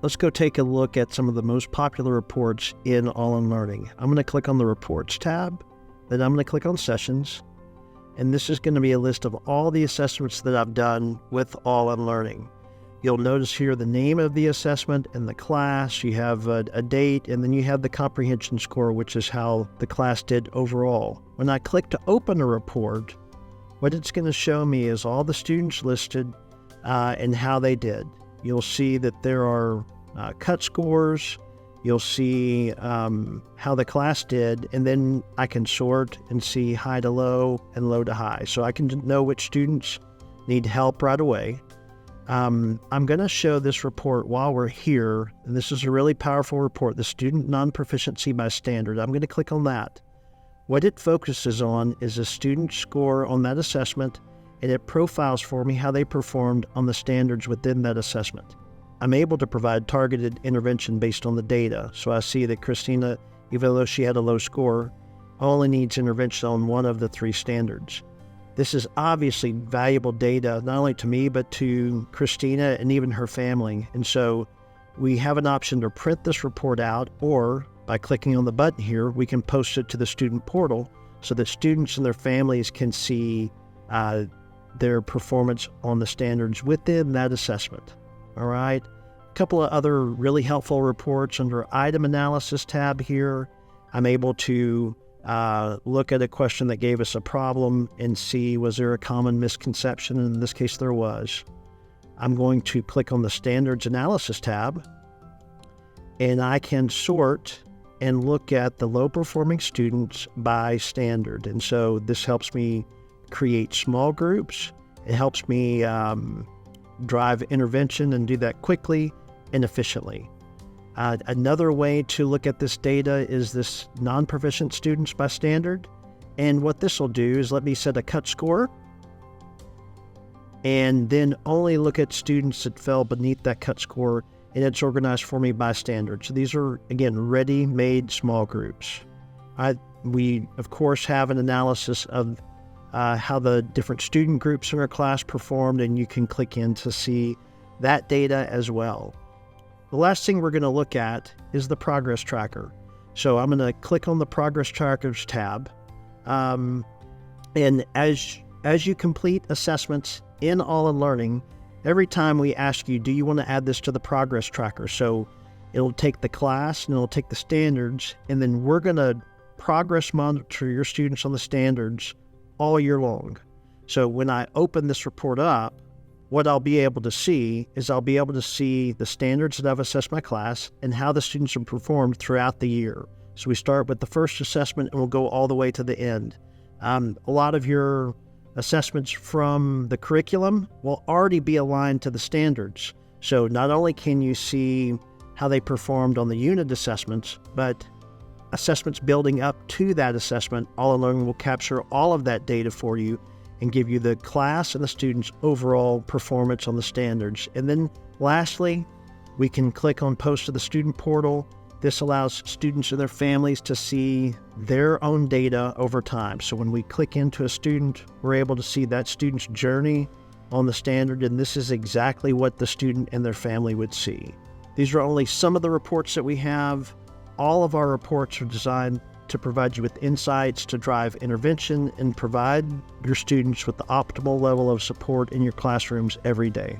Let's go take a look at some of the most popular reports in All in Learning. I'm going to click on the Reports tab, then I'm going to click on Sessions, and this is going to be a list of all the assessments that I've done with All in Learning. You'll notice here the name of the assessment and the class. You have a date, and then you have the comprehension score, which is how the class did overall. When I click to open a report, what it's going to show me is all the students listed and how they did. You'll see that there are cut scores. You'll see how the class did, and then I can sort and see high to low and low to high. So I can know which students need help right away. I'm going to show this report while we're here, and this is a really powerful report, the Student Non-Proficiency by Standard. I'm going to click on that. What it focuses on is a student score on that assessment, and it profiles for me how they performed on the standards within that assessment. I'm able to provide targeted intervention based on the data. So I see that Christina, even though she had a low score, only needs intervention on one of the 3 standards. This is obviously valuable data, not only to me, but to Christina and even her family. And so we have an option to print this report out, or by clicking on the button here, we can post it to the student portal so that students and their families can see their performance on the standards within that assessment. All right. A couple of other really helpful reports under Item Analysis tab here. I'm able to look at a question that gave us a problem and see, was there a common misconception? And in this case, there was. I'm going to click on the Standards Analysis tab, and I can sort and look at the low-performing students by standard. And so this helps me create small groups. It helps me drive intervention and do that quickly and efficiently. Another way to look at this data is this non-proficient students by standard. And what this will do is let me set a cut score and then only look at students that fell beneath that cut score, and it's organized for me by standard. So these are, again, ready-made small groups. We, of course, have an analysis of how the different student groups in our class performed, and you can click in to see that data as well. The last thing we're going to look at is the progress tracker. So I'm going to click on the progress trackers tab. And as you complete assessments in All in Learning, every time we ask you, do you want to add this to the progress tracker? So it'll take the class and it'll take the standards, and then we're going to progress monitor your students on the standards all year long. So when I open this report up, what I'll be able to see is I'll be able to see the standards that I've assessed my class and how the students have performed throughout the year. So we start with the first assessment and we'll go all the way to the end. A lot of your assessments from the curriculum will already be aligned to the standards. So not only can you see how they performed on the unit assessments, but assessments building up to that assessment, All in Learning will capture all of that data for you and give you the class and the students' overall performance on the standards. And then lastly, we can click on Post to the Student Portal. This allows students and their families to see their own data over time. So when we click into a student, we're able to see that student's journey on the standard, and this is exactly what the student and their family would see. These are only some of the reports that we have. All of our reports are designed to provide you with insights to drive intervention and provide your students with the optimal level of support in your classrooms every day.